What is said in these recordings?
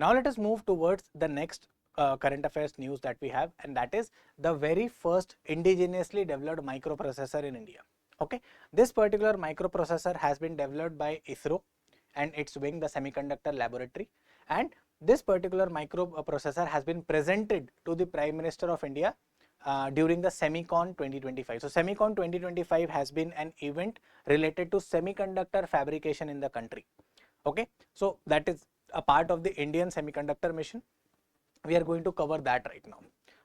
Now let us move towards the next current affairs news that we have, and that is the very first indigenously developed microprocessor in India. Okay, this particular microprocessor has been developed by ISRO and its wing, the Semiconductor Laboratory, and this particular microprocessor has been presented to the Prime Minister of India during the Semicon 2025. So Semicon 2025 has been an event related to semiconductor fabrication in the country. Okay, so that is a part of the Indian semiconductor mission. We are going to cover that right now.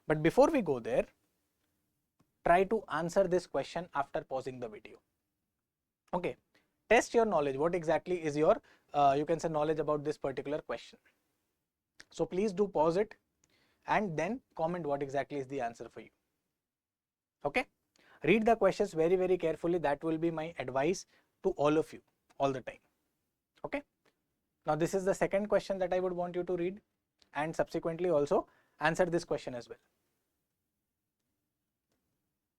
But before we go there, try to answer this question after pausing the video. Okay, test your knowledge. What exactly is your, you can say, knowledge about this particular question. So please do pause it and then comment what exactly is the answer for you. Okay, read the questions very, very carefully. That will be my advice to all of you all the time. Okay, now this is the second question that I would want you to read and subsequently also answer this question as well.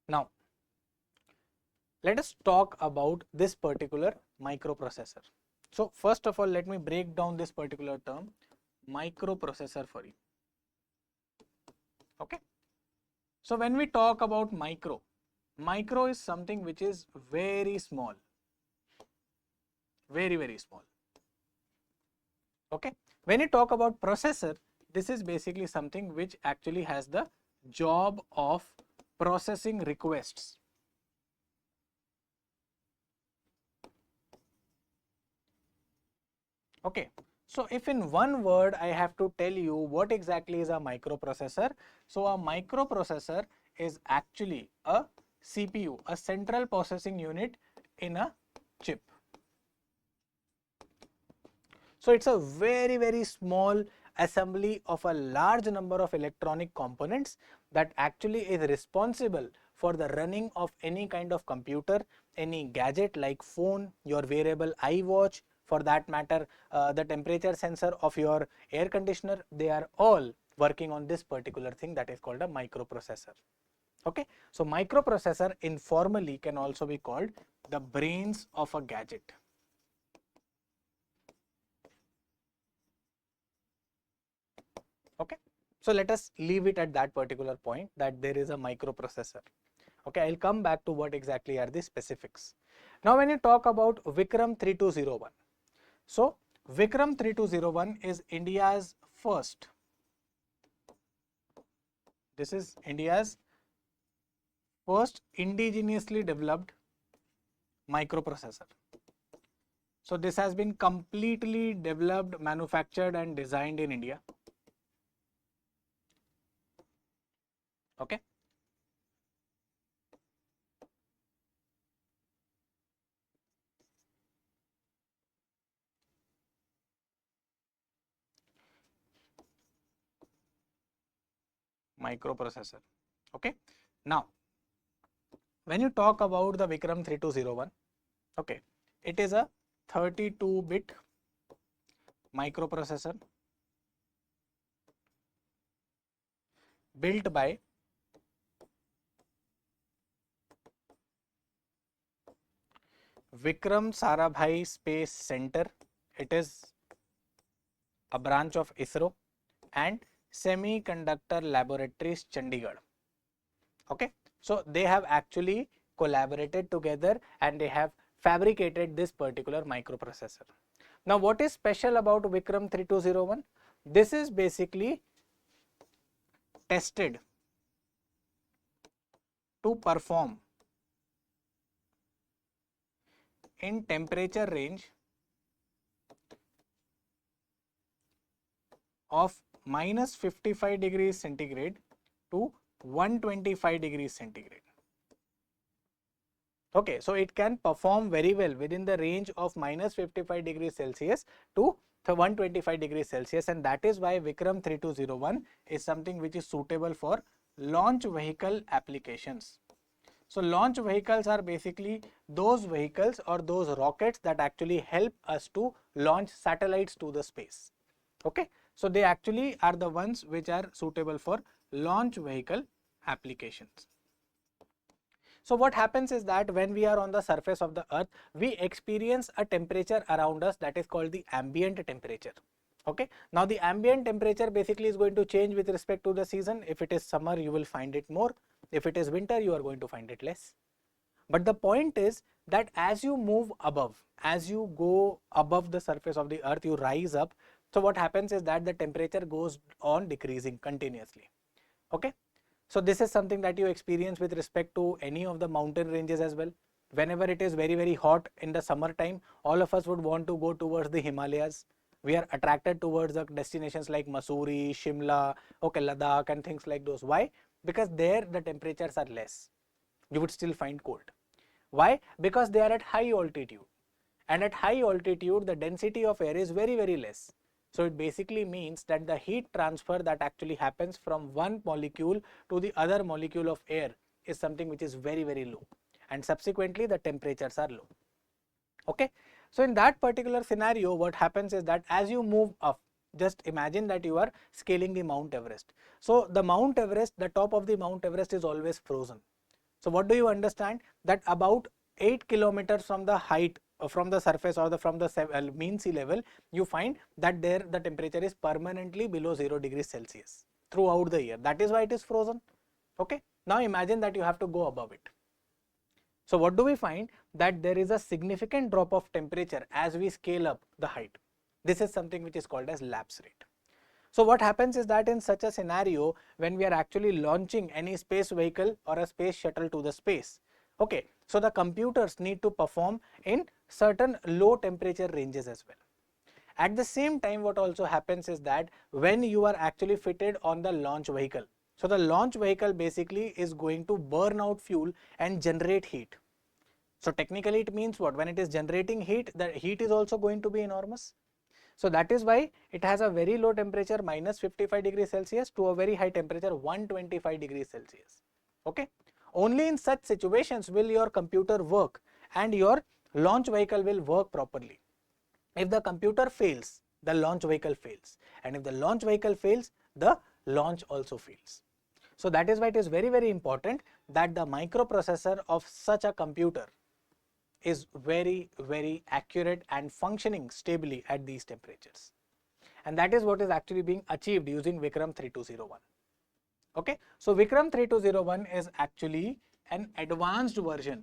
Now let us talk about this particular microprocessor. So first of all, let me break down this particular term microprocessor for you. Okay, so when we talk about micro is something which is very small, very, very small. Okay, when you talk about processor, this is basically something which actually has the job of processing requests. Okay, so if in one word I have to tell you what exactly is a microprocessor, so a microprocessor is actually a CPU, a central processing unit in a chip. So it's a very, very small assembly of a large number of electronic components that actually is responsible for the running of any kind of computer, any gadget like phone, your wearable iWatch, for that matter, the temperature sensor of your air conditioner. They are all working on this particular thing that is called a microprocessor. Okay, so microprocessor informally can also be called the brains of a gadget. Okay, so let us leave it at that particular point that there is a microprocessor. Okay, I'll come back to what exactly are the specifics. Now when you talk about Vikram 3201, so Vikram 3201 is India's first, this is India's first indigenously developed microprocessor. So this has been completely developed, manufactured and designed in India. Okay, microprocessor. Okay, now when you talk about the Vikram 3201, okay, it is a 32-bit microprocessor built by Vikram Sarabhai Space Center. It is a branch of ISRO and Semiconductor Laboratories, Chandigarh. Okay, so they have actually collaborated together and they have fabricated this particular microprocessor. Now what is special about Vikram 3201? This is basically tested to perform in temperature range of -55 degrees centigrade to 125 degrees centigrade. Okay, so it can perform very well within the range of -55 degrees Celsius to 125 degrees Celsius, and that is why Vikram 3201 is something which is suitable for launch vehicle applications. So launch vehicles are basically those vehicles or those rockets that actually help us to launch satellites to the space. Okay, so they actually are the ones which are suitable for launch vehicle applications. So what happens is that when we are on the surface of the earth, we experience a temperature around us that is called the ambient temperature. Okay, now the ambient temperature basically is going to change with respect to the season. If it is summer, you will find it more. If it is winter, you are going to find it less. But the point is that as you move above, as you go above the surface of the earth, you rise up. So what happens is that the temperature goes on decreasing continuously. Okay, so this is something that you experience with respect to any of the mountain ranges as well. Whenever it is very hot in the summertime, all of us would want to go towards the Himalayas. We are attracted towards the destinations like Mussoorie, Shimla, okay, Ladakh and things like those. Why? Because there the temperatures are less. You would still find cold. Why? Because they are at high altitude, and at high altitude the density of air is very less. So it basically means that the heat transfer that actually happens from one molecule to the other molecule of air is something which is very low, and subsequently the temperatures are low. Okay, so in that particular scenario, what happens is that as you move up, just imagine that you are scaling the Mount Everest. So the Mount Everest, the top of the Mount Everest is always frozen. So what do you understand? That about 8 kilometers from the height, from the surface or from the mean sea level, you find that there the temperature is permanently below 0 degrees Celsius throughout the year. That is why it is frozen. Okay, now imagine that you have to go above it. So what do we find? That there is a significant drop of temperature as we scale up the height. This is something which is called as lapse rate. So what happens is that in such a scenario, when we are actually launching any space vehicle or a space shuttle to the space, okay, so the computers need to perform in certain low temperature ranges as well. At the same time, what also happens is that when you are actually fitted on the launch vehicle, so the launch vehicle basically is going to burn out fuel and generate heat. So technically it means what? When it is generating heat, the heat is also going to be enormous. So that is why it has a very low temperature minus 55 degrees Celsius to a very high temperature 125 degrees Celsius. Okay, only in such situations will your computer work and your launch vehicle will work properly. If the computer fails, the launch vehicle fails, and if the launch vehicle fails, the launch also fails. So that is why it is very important that the microprocessor of such a computer is very accurate and functioning stably at these temperatures, and that is what is actually being achieved using Vikram 3201. Okay, so Vikram 3201 is actually an advanced version.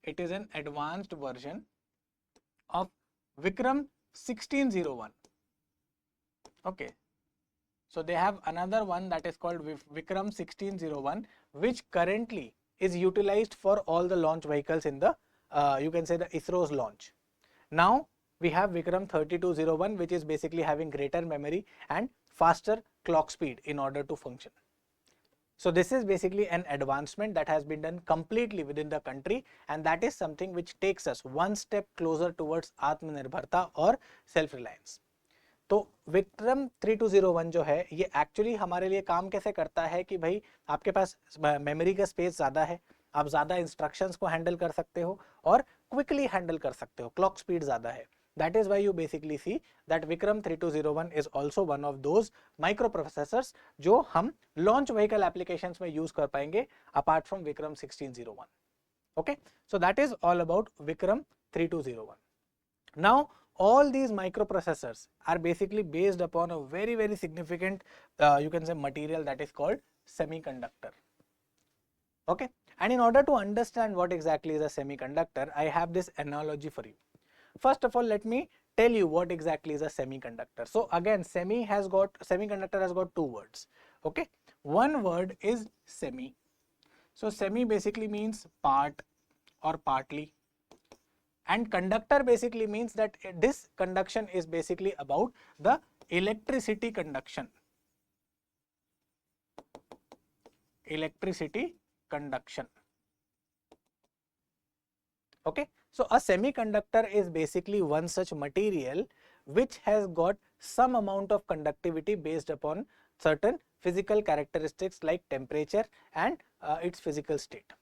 It is an advanced version of Vikram 1601. Okay, so they have another one that is called Vikram 1601, which currently is utilized for all the launch vehicles in the you can say the ISRO's launch. Now we have Vikram 3201, which is basically having greater memory and faster clock speed in order to function. So this is basically an advancement that has been done completely within the country, and that is something which takes us one step closer towards Atmanirbharta or self-reliance. तो विक्रम 3201 जो है ये actually हमारे लिए काम कैसे करता है कि भाई आपके पास मेमोरी का स्पेस ज़्यादा है, आप ज़्यादा इंस्ट्रक्शंस को हैंडल कर सकते हो और क्विकली हैंडल कर सकते हो, क्लॉक स्पीड ज़्यादा है. That is why you basically see that Vikram 3201 is also one of those microprocessors जो हम launch vehicle applications में use कर पाएंगे apart from Vikram 1601. Okay, so that is all about Vikram 3201. Now all these microprocessors are basically based upon a very significant you can say material that is called semiconductor. Okay, and in order to understand what exactly is a semiconductor, I have this analogy for you. First of all, let me tell you what exactly is a semiconductor. So again, semiconductor has got two words. Okay, one word is semi. So semi basically means part or partly, and conductor basically means that this conduction is basically about the electricity conduction. Electricity conduction. Okay, so a semiconductor is basically one such material which has got some amount of conductivity based upon certain physical characteristics like temperature and its physical state.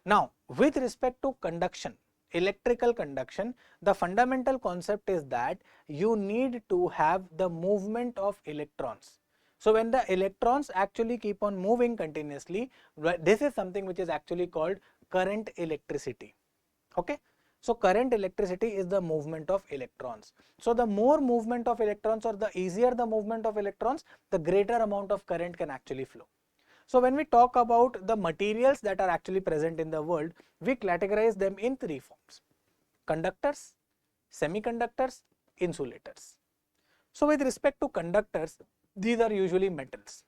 Now with respect to conduction, electrical conduction, the fundamental concept is that you need to have the movement of electrons. So when the electrons actually keep on moving continuously, this is something which is actually called current electricity. Okay, So current electricity is the movement of electrons. So the more movement of electrons, or the easier the movement of electrons, the greater amount of current can actually flow. So when we talk about the materials that are actually present in the world, we categorize them in three forms: conductors, semiconductors, insulators. So with respect to conductors, these are usually metals.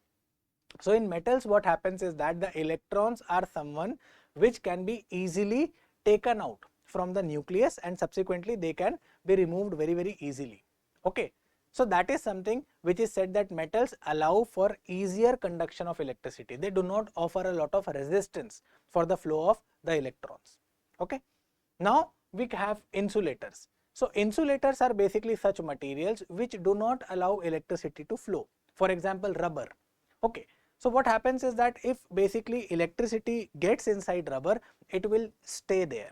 So in metals, what happens is that the electrons are someone which can be easily taken out from the nucleus, and subsequently they can be removed very easily. Okay. So that is something which is said that metals allow for easier conduction of electricity. They do not offer a lot of resistance for the flow of the electrons. Okay. Now we have insulators. So insulators are basically such materials which do not allow electricity to flow. For example, rubber. Okay. So what happens is that if basically electricity gets inside rubber, it will stay there.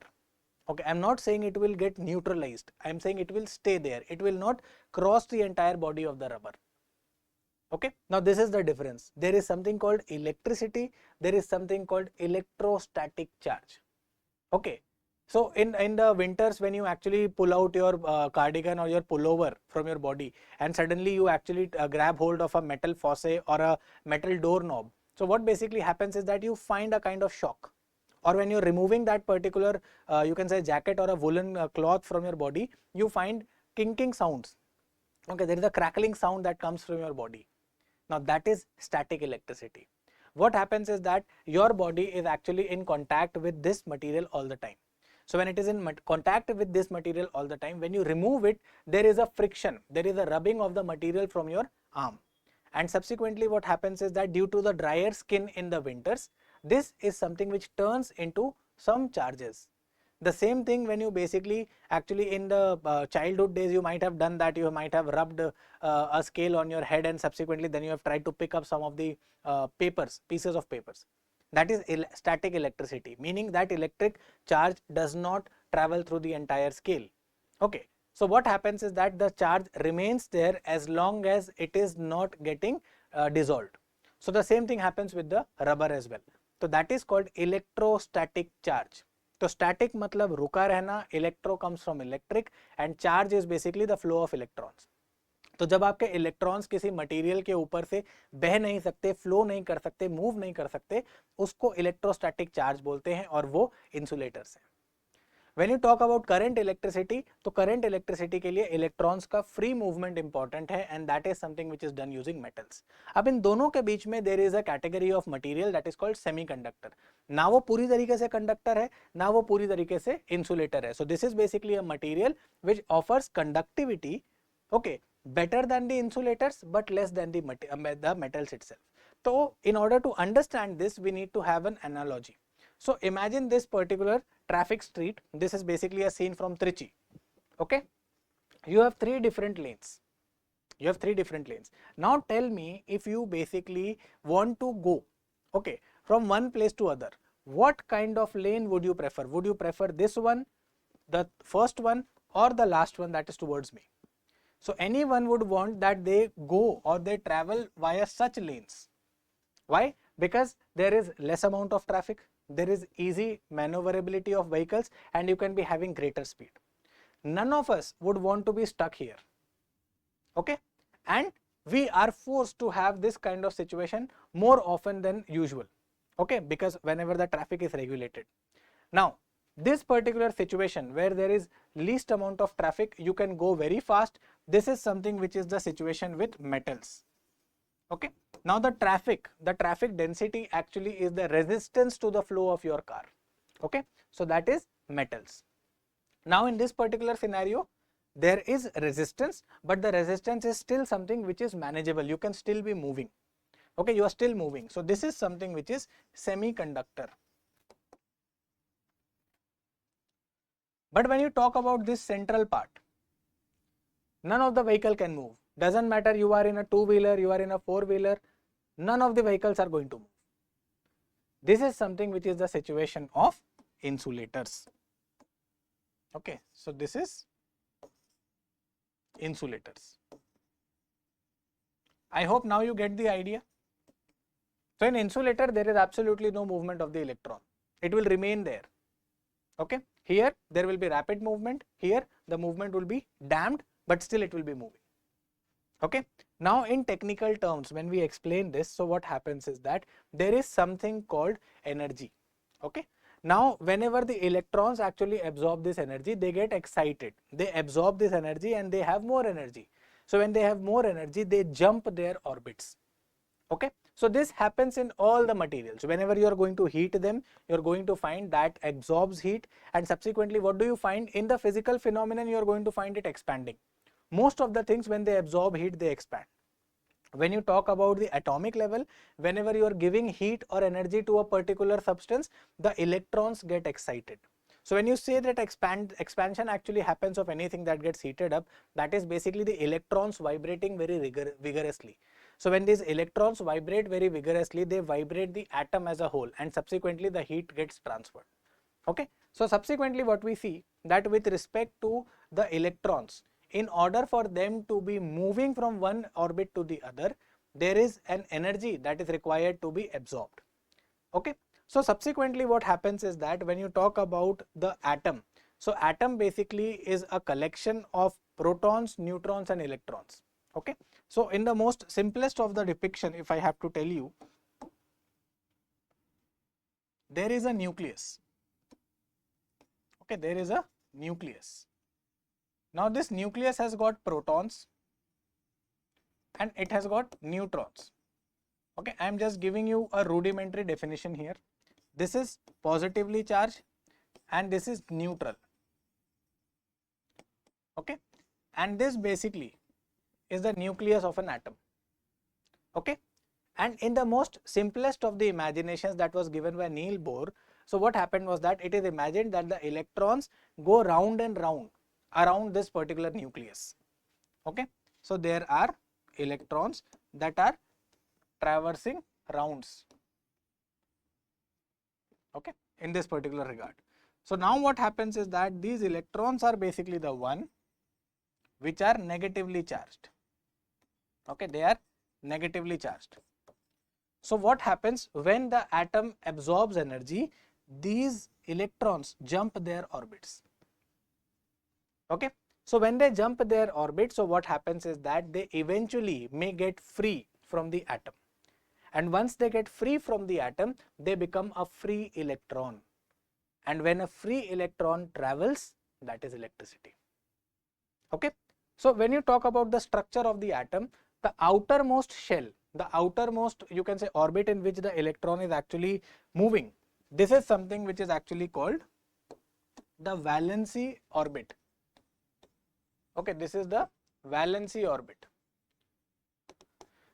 Okay, I am not saying it will get neutralized, I am saying it will stay there, it will not cross the entire body of the rubber. Okay, now this is the difference. There is something called electricity, there is something called electrostatic charge. Okay, so in the winters, when you actually pull out your cardigan or your pullover from your body, and suddenly you actually grab hold of a metal faucet or a metal doorknob, so what basically happens is that you find a kind of shock. Or when you're removing that particular you can say jacket or a woolen cloth from your body, you find kinking sounds. Okay, there is a crackling sound that comes from your body. Now that is static electricity. What happens is that your body is actually in contact with this material all the time. So when it is in contact with this material all the time, when you remove it, there is a friction, there is a rubbing of the material from your arm. And subsequently what happens is that due to the drier skin in the winters, this is something which turns into some charges. The same thing when you basically actually in the childhood days, you might have done that, you might have rubbed a scale on your head, and subsequently then you have tried to pick up some of the pieces of papers. That is static electricity, meaning that electric charge does not travel through the entire scale. Okay. So what happens is that the charge remains there as long as it is not getting dissolved. So the same thing happens with the rubber as well. So that is called electrostatic charge. So static matlab रुका रहना, electro comes from electric, and charge is basically the flow of electrons. तो जब आपके electrons किसी material के ऊपर से बह नहीं सकते, फ्लो नहीं कर सकते, मूव नहीं कर सकते, उसको इलेक्ट्रोस्टैटिक चार्ज बोलते हैं, और वो इंसुलेटर्स हैं. When you talk about current electricity, तो current electricity के लिए electrons का free movement important है, and that is something which is done using metals. अब इन दोनों के बीच में there is a category of material that is called semiconductor. ना वो पूरी तरीके से कंडक्टर है, ना वो पूरी तरीके से इंसुलेटर है. So this is basically a material which offers conductivity, okay, better than the insulators but less than the metals itself. So in order to understand this, we need to have an analogy. So imagine this particular traffic street. This is basically a scene from Trichy. Okay, you have three different lanes. Now tell me, if you basically want to go, okay, from one place to other, what kind of lane would you prefer? Would you prefer this one, the first one, or the last one that is towards me? So anyone would want that they go or they travel via such lanes. Why? Because there is less amount of traffic, there is easy maneuverability of vehicles, and you can be having greater speed. None of us would want to be stuck here. Okay, and we are forced to have this kind of situation more often than usual. Okay, because whenever the traffic is regulated. Now this particular situation where there is least amount of traffic, you can go very fast. This is something which is the situation with metals. Okay, now the traffic density actually is the resistance to the flow of your car. Okay, so that is metals. Now in this particular scenario, there is resistance, but the resistance is still something which is manageable. You can still be moving. Okay, you are still moving. So this is something which is semiconductor. But when you talk about this central part, none of the vehicle can move. Doesn't matter you are in a two-wheeler, you are in a four-wheeler, none of the vehicles are going to move. This is something which is the situation of insulators. Okay, so this is insulators. I hope now you get the idea. So in insulator, there is absolutely no movement of the electron. It will remain there. Okay, Here there will be rapid movement, here the movement will be damped, but still it will be moving. Okay. Now in technical terms, when we explain this, so what happens is that there is something called energy. Okay. Now whenever the electrons actually absorb this energy, they get excited, they absorb this energy and they have more energy. So when they have more energy, they jump their orbits. Okay. So this happens in all the materials. Whenever you are going to heat them, you are going to find that absorbs heat, and subsequently what do you find in the physical phenomenon? You are going to find it expanding. Most of the things, when they absorb heat, they expand. When you talk about the atomic level, whenever you are giving heat or energy to a particular substance, the electrons get excited. So when you say that expansion actually happens of anything that gets heated up, that is basically the electrons vibrating very vigorously. So when these electrons vibrate very vigorously, they vibrate the atom as a whole, and subsequently the heat gets transferred. Okay. So subsequently what we see, that with respect to the electrons, in order for them to be moving from one orbit to the other, there is an energy that is required to be absorbed. Okay. So subsequently what happens is that when you talk about the atom, so atom basically is a collection of protons, neutrons and electrons. Okay. So in the most simplest of the depiction, if I have to tell you, there is a nucleus. Okay, there is a nucleus. Now this nucleus has got protons and it has got neutrons. Okay, I am just giving you a rudimentary definition here. This is positively charged and this is neutral. Okay, and this basically is the nucleus of an atom. Okay, and in the most simplest of the imaginations that was given by Niels Bohr, so what happened was that it is imagined that the electrons go round and round around this particular nucleus. Okay, so there are electrons that are traversing rounds. Okay, in this particular regard. So now what happens is that these electrons are basically the one which are negatively charged. Okay, they are negatively charged. So what happens when the atom absorbs energy? These electrons jump their orbits. Okay, so when they jump their orbit, so what happens is that they eventually may get free from the atom, and once they get free from the atom, they become a free electron, and when a free electron travels, that is electricity. Okay, so when you talk about the structure of the atom, the outermost shell, the outermost, you can say, orbit in which the electron is actually moving, this is something which is actually called the valency orbit. Okay, this is the valency orbit.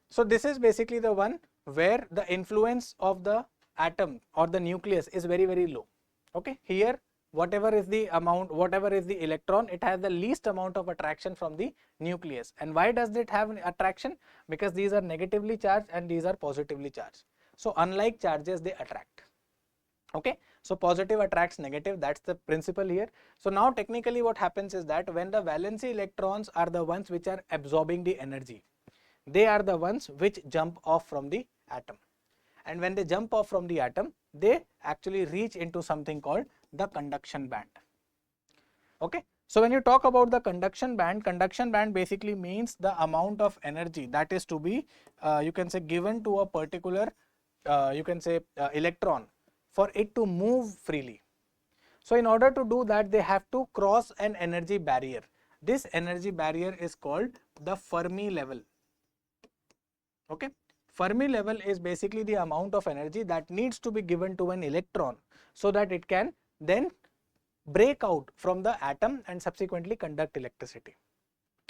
So this is basically the one where the influence of the atom or the nucleus is very, very low. Okay, here whatever is the amount, whatever is the electron, it has the least amount of attraction from the nucleus. And why does it have attraction? Because these are negatively charged and these are positively charged. So unlike charges, they attract. Okay, so positive attracts negative, that's the principle here. So now technically what happens is that when the valency electrons are the ones which are absorbing the energy, they are the ones which jump off from the atom, and when they jump off from the atom, they actually reach into something called the conduction band. Okay, so when you talk about the conduction band basically means the amount of energy that is to be you can say given to a particular electron for it to move freely. So in order to do that, they have to cross an energy barrier. This energy barrier is called the Fermi level. Okay, Fermi level is basically the amount of energy that needs to be given to an electron so that it can then break out from the atom and subsequently conduct electricity.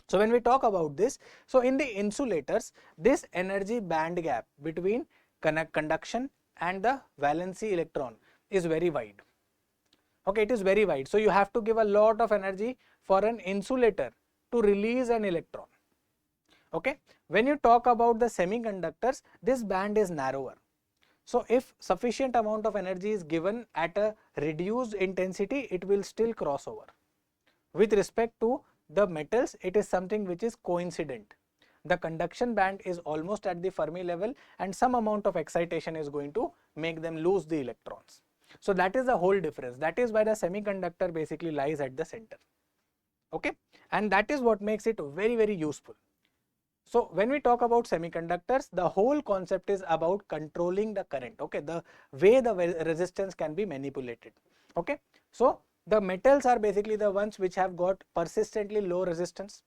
So when we talk about this, so in the insulators, this energy band gap between conduction and the valency electron is very wide. Okay, it is very wide. So you have to give a lot of energy for an insulator to release an electron. Okay, when you talk about the semiconductors, this band is narrower. So if sufficient amount of energy is given at a reduced intensity, it will still cross over. With respect to the metals, it is something which is coincident. The conduction band is almost at the Fermi level and some amount of excitation is going to make them lose the electrons. So that is the whole difference. That is why the semiconductor basically lies at the center. Okay, and that is what makes it very, very useful. So when we talk about semiconductors, the whole concept is about controlling the current. Okay, the way the resistance can be manipulated. Okay, so the metals are basically the ones which have got persistently low resistance.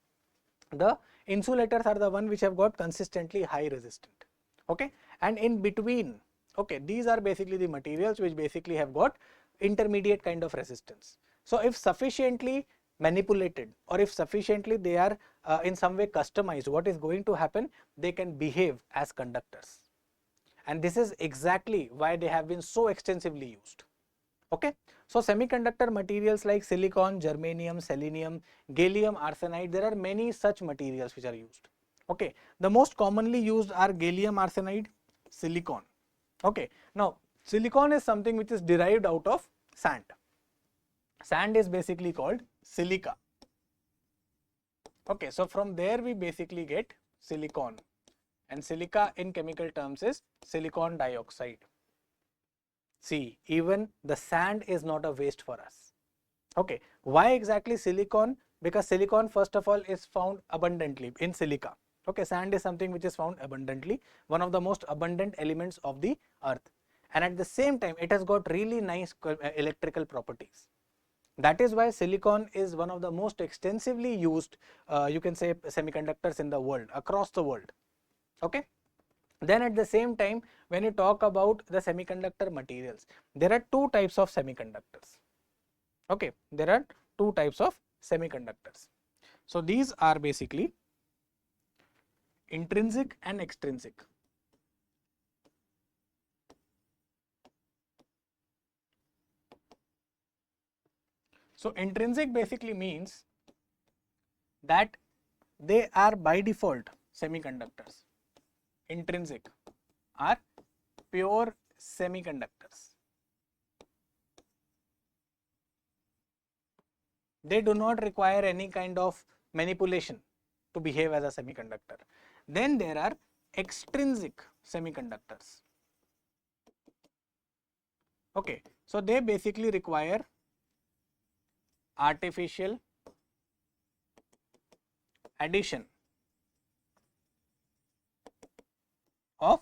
The insulators are the one which have got consistently high resistant. Okay, and in between, okay, these are basically the materials which basically have got intermediate kind of resistance. So if sufficiently manipulated, or if sufficiently they are in some way customized, what is going to happen? They can behave as conductors, and this is exactly why they have been so extensively used. Okay, so semiconductor materials like silicon, germanium, selenium, gallium arsenide, there are many such materials which are used. Okay, the most commonly used are gallium arsenide, silicon. Okay, now silicon is something which is derived out of sand. Sand is basically called silica. Okay, so from there we basically get silicon, and silica in chemical terms is silicon dioxide. See, even the sand is not a waste for us. Okay, why exactly silicon? Because silicon first of all is found abundantly in silica. Okay, sand is something which is found abundantly, one of the most abundant elements of the earth, and at the same time it has got really nice electrical properties. That is why silicon is one of the most extensively used you can say semiconductors in the world, across the world. Okay, then at the same time, when you talk about the semiconductor materials, there are two types of semiconductors. Okay, there are two types of semiconductors. So these are basically intrinsic and extrinsic. So intrinsic basically means that they are by default semiconductors. Intrinsic are pure semiconductors. They do not require any kind of manipulation to behave as a semiconductor. Then there are extrinsic semiconductors. Okay, so they basically require artificial addition of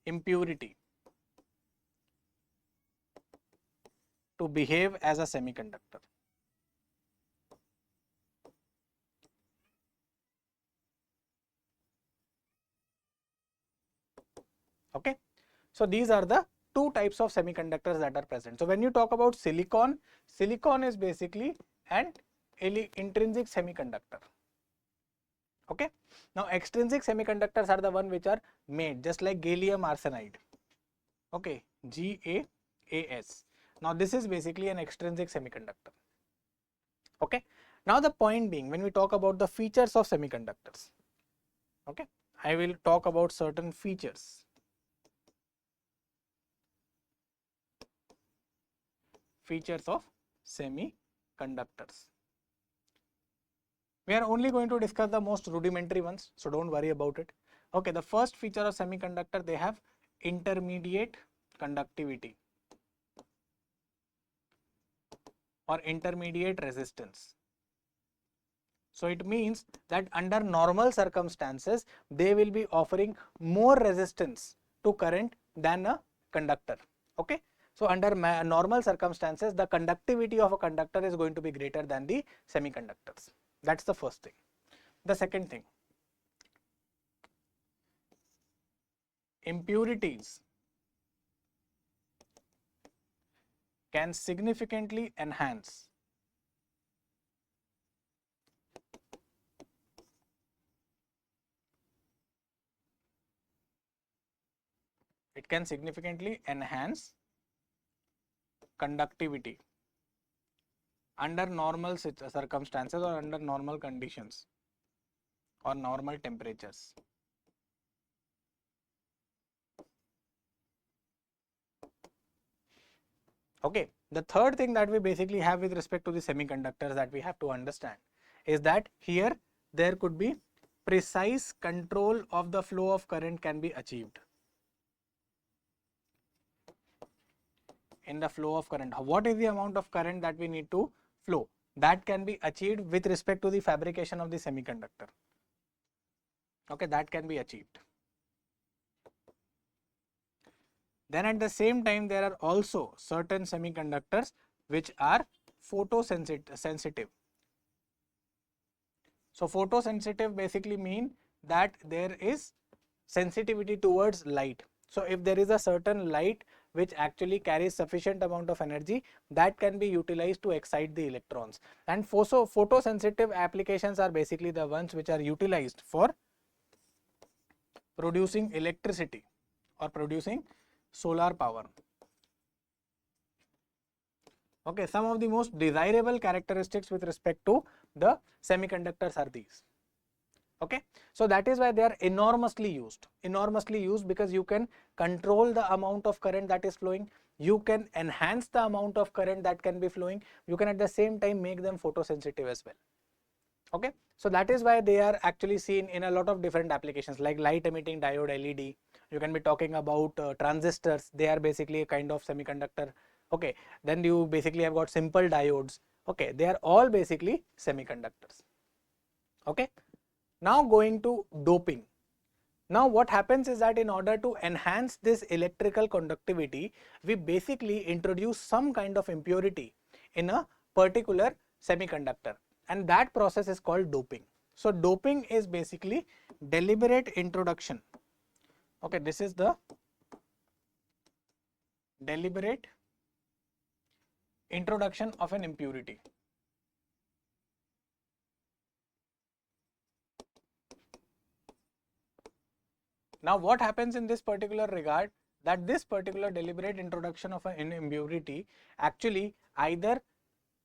impurity to behave as a semiconductor. Okay, so these are the two types of semiconductors that are present. So when you talk about silicon, silicon is basically an intrinsic semiconductor. Okay, now extrinsic semiconductors are the one which are made just like gallium arsenide. Okay, GaAs. Now this is basically an extrinsic semiconductor. Okay, now the point being, when we talk about the features of semiconductors, okay, I will talk about certain features. Features of semiconductors. We are only going to discuss the most rudimentary ones, so don't worry about it. Okay, the first feature of semiconductor, they have intermediate conductivity or intermediate resistance. So it means that under normal circumstances, they will be offering more resistance to current than a conductor. Okay, so under normal circumstances, the conductivity of a conductor is going to be greater than the semiconductors. That's the first thing. The second thing, impurities can significantly enhance conductivity under normal circumstances or under normal conditions or normal temperatures. Okay, the third thing that we basically have with respect to the semiconductors that we have to understand is that here there could be precise control of the flow of current can be achieved. in the flow of current. What is the amount of current that we need to flow? That can be achieved with respect to the fabrication of the semiconductor. Okay, that can be achieved. Then at the same time, there are also certain semiconductors which are photosensitive. So photosensitive basically mean that there is sensitivity towards light. So if there is a certain light which actually carries sufficient amount of energy, that can be utilized to excite the electrons. And photosensitive applications are basically the ones which are utilized for producing electricity or producing solar power. Okay, some of the most desirable characteristics with respect to the semiconductors are these. Okay, so that is why they are enormously used because you can control the amount of current that is flowing, you can enhance the amount of current that can be flowing, you can at the same time make them photosensitive as well. Okay, so that is why they are actually seen in a lot of different applications like light emitting diode LED. You can be talking about transistors, they are basically a kind of semiconductor. Okay, then you basically have got simple diodes. Okay, they are all basically semiconductors. Okay, now going to doping. Now what happens is that in order to enhance this electrical conductivity, we basically introduce some kind of impurity in a particular semiconductor, and that process is called doping. So doping is basically deliberate introduction. Okay, this is the deliberate introduction of an impurity. Now what happens in this particular regard, that this particular deliberate introduction of an impurity actually either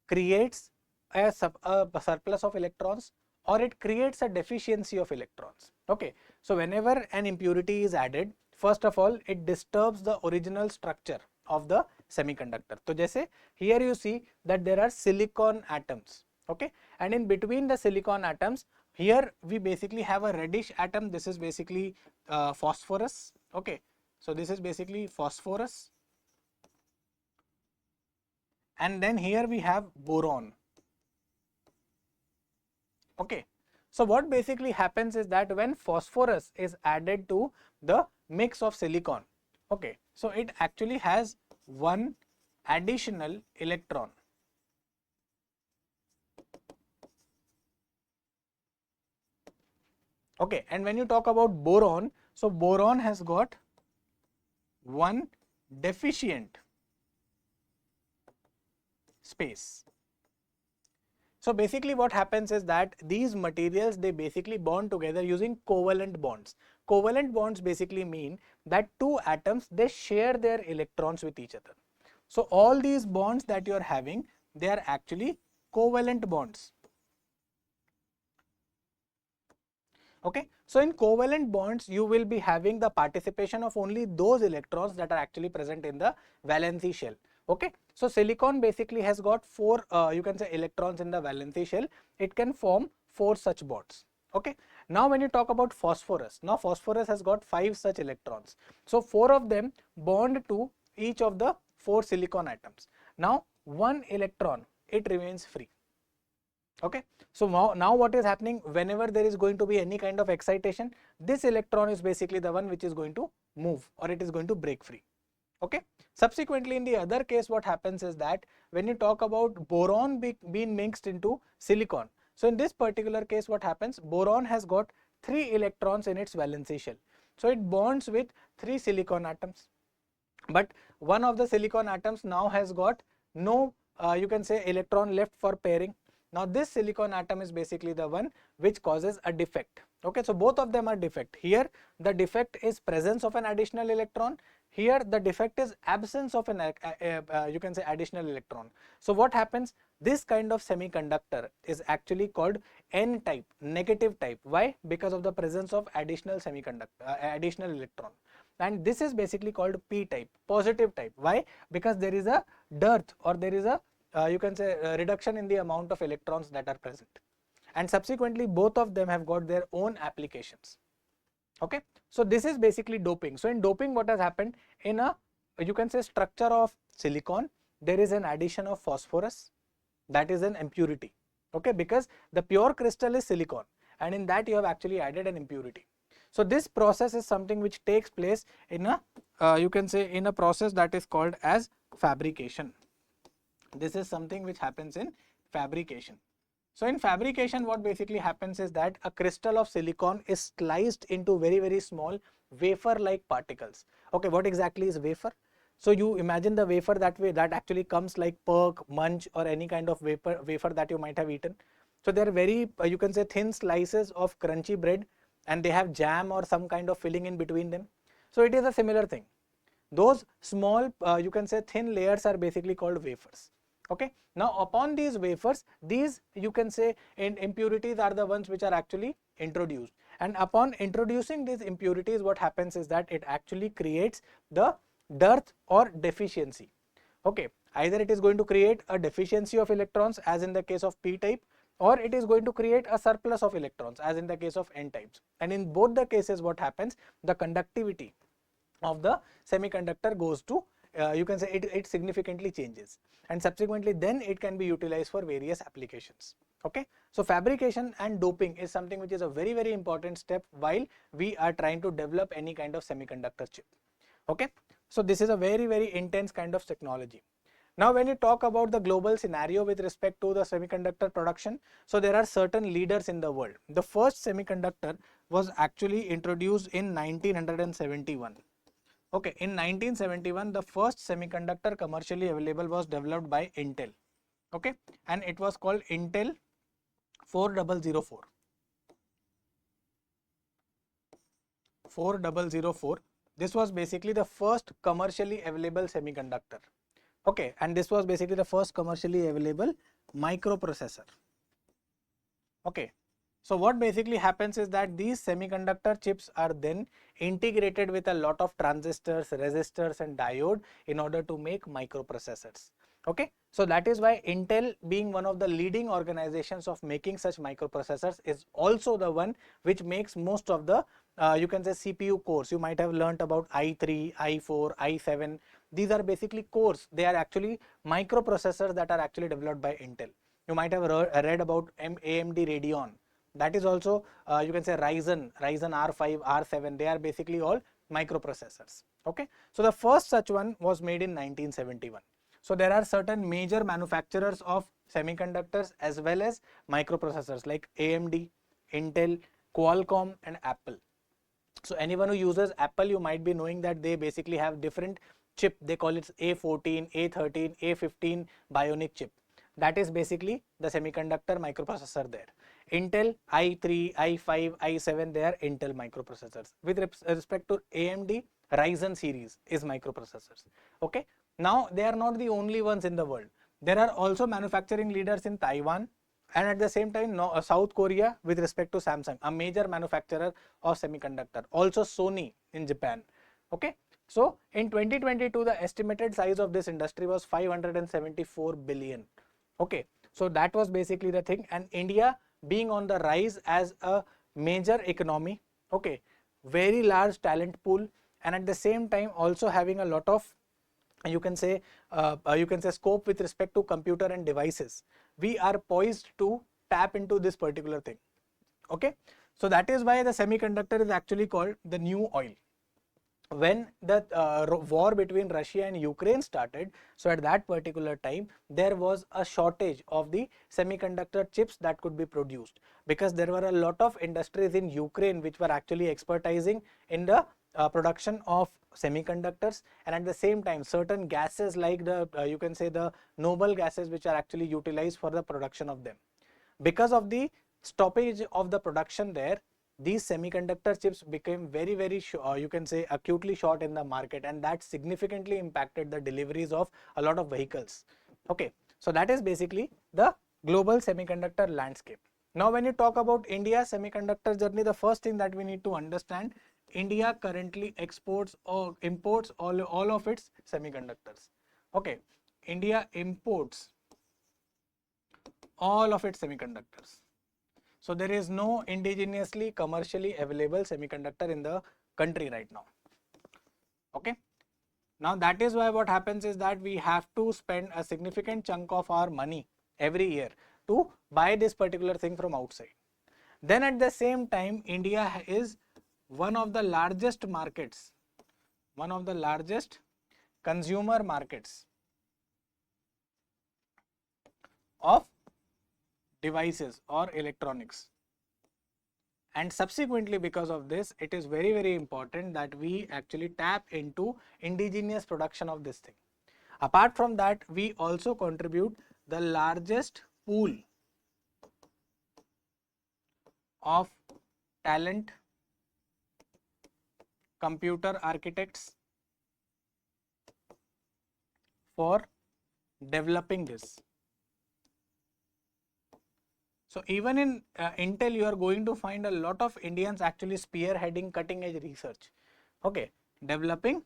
creates a surplus of electrons or it creates a deficiency of electrons. Okay, so whenever an impurity is added, first of all it disturbs the original structure of the semiconductor. So jaise here you see that there are silicon atoms. Okay, and in between the silicon atoms, here we basically have a reddish atom. This is basically phosphorus. Okay, so this is basically phosphorus, and then here we have boron. Okay, so what basically happens is that when phosphorus is added to the mix of silicon, okay, so it actually has one additional electron. Okay, and when you talk about boron, so boron has got one deficient space. So basically what happens is that these materials, they basically bond together using covalent bonds. Covalent bonds basically mean that two atoms, they share their electrons with each other. So all these bonds that you are having, they are actually covalent bonds. Okay, so in covalent bonds, you will be having the participation of only those electrons that are actually present in the valency shell. Okay, so silicon basically has got four, you can say, electrons in the valency shell. It can form 4 such bonds. Okay, now when you talk about phosphorus, now phosphorus has got 5 such electrons. So 4 of them bond to each of the 4 silicon atoms. Now 1 electron, it remains free. Okay, so now what is happening, whenever there is going to be any kind of excitation, this electron is basically the one which is going to move, or it is going to break free. Okay, subsequently in the other case, what happens is that when you talk about boron being mixed into silicon, so in this particular case what happens, boron has got 3 electrons in its valency shell, so it bonds with 3 silicon atoms, but one of the silicon atoms now has got no you can say electron left for pairing. Now this silicon atom is basically the one which causes a defect. Okay, so both of them are defect. Here the defect is presence of an additional electron. Here the defect is absence of an you can say additional electron. So what happens? This kind of semiconductor is actually called N type, negative type. Why? Because of the presence of additional additional electron. And this is basically called P type, positive type. Why? Because there is a dearth, or there is a you can say reduction in the amount of electrons that are present, and subsequently both of them have got their own applications. Okay, so this is basically doping. So in doping, what has happened, in a you can say structure of silicon, there is an addition of phosphorus, that is an impurity. Okay, because the pure crystal is silicon and in that you have actually added an impurity. So this process is something which takes place in a you can say in a process that is called as fabrication. This is something which happens in fabrication. So in fabrication, what basically happens is that a crystal of silicon is sliced into very small wafer like particles. Okay, what exactly is wafer? So you imagine the wafer that way, that actually comes like Perk, Munch or any kind of wafer that you might have eaten. So they are very you can say thin slices of crunchy bread and they have jam or some kind of filling in between them. So it is a similar thing. Those small you can say thin layers are basically called wafers. Okay, now upon these wafers, these you can say impurities are the ones which are actually introduced, and upon introducing these impurities, what happens is that it actually creates the dearth or deficiency. Okay, either it is going to create a deficiency of electrons as in the case of p type, or it is going to create a surplus of electrons as in the case of n types, and in both the cases what happens, the conductivity of the semiconductor goes to you can say it significantly changes, and subsequently then it can be utilized for various applications. Okay, so fabrication and doping is something which is a very important step while we are trying to develop any kind of semiconductor chip. Okay, so this is a very intense kind of technology. Now when you talk about the global scenario with respect to the semiconductor production, so there are certain leaders in the world. The first semiconductor was actually introduced in 1971. Okay, in 1971, the first semiconductor commercially available was developed by Intel. Okay, and it was called Intel 4004. 4004. This was basically the first commercially available semiconductor. Okay, and this was basically the first commercially available microprocessor. Okay, so what basically happens is that these semiconductor chips are then integrated with a lot of transistors, resistors and diode in order to make microprocessors. Okay, so that is why Intel, being one of the leading organizations of making such microprocessors, is also the one which makes most of the you can say CPU cores. You might have learnt about i3, i4, i7. These are basically cores. They are actually microprocessors that are actually developed by Intel. You might have read about AMD Radeon. That is also you can say Ryzen R5, R7. They are basically all microprocessors. Okay, so the first such one was made in 1971. So there are certain major manufacturers of semiconductors as well as microprocessors like AMD, Intel, Qualcomm and Apple. So anyone who uses Apple, you might be knowing that they basically have different chip. They call it A14, A13, A15 bionic chip. That is basically the semiconductor microprocessor there. Intel i3, i5, i7, they are Intel microprocessors. With respect to AMD, Ryzen series is microprocessors. Okay, now they are not the only ones in the world. There are also manufacturing leaders in Taiwan and at the same time South Korea with respect to Samsung, a major manufacturer of semiconductor. Also Sony in Japan. Okay, so in 2022 the estimated size of this industry was 574 billion. Okay, so that was basically the thing, and India being on the rise as a major economy, okay, very large talent pool, and at the same time also having a lot of you can say scope with respect to computer and devices, we are poised to tap into this particular thing. Okay, so that is why the semiconductor is actually called the new oil. When the war between Russia and Ukraine started, so at that particular time there was a shortage of the semiconductor chips that could be produced, because there were a lot of industries in Ukraine which were actually expertising in the production of semiconductors, and at the same time certain gases like the you can say the noble gases which are actually utilized for the production of them. Because of the stoppage of the production there, these semiconductor chips became very you can say acutely short in the market, and that significantly impacted the deliveries of a lot of vehicles. Okay, so that is basically the global semiconductor landscape. Now when you talk about India's semiconductor journey, the first thing that we need to understand, India currently exports or imports all of its semiconductors. Okay, India imports all of its semiconductors. So there is no indigenously commercially available semiconductor in the country right now. Okay. Now that is why what happens is that we have to spend a significant chunk of our money every year to buy this particular thing from outside. Then at the same time, India is one of the largest markets, one of the largest consumer markets of devices or electronics. And subsequently, because of this, it is very important that we actually tap into indigenous production of this thing. Apart from that, we also contribute the largest pool of talent, computer architects for developing this. So even in Intel, you are going to find a lot of Indians actually spearheading cutting edge research, okay, developing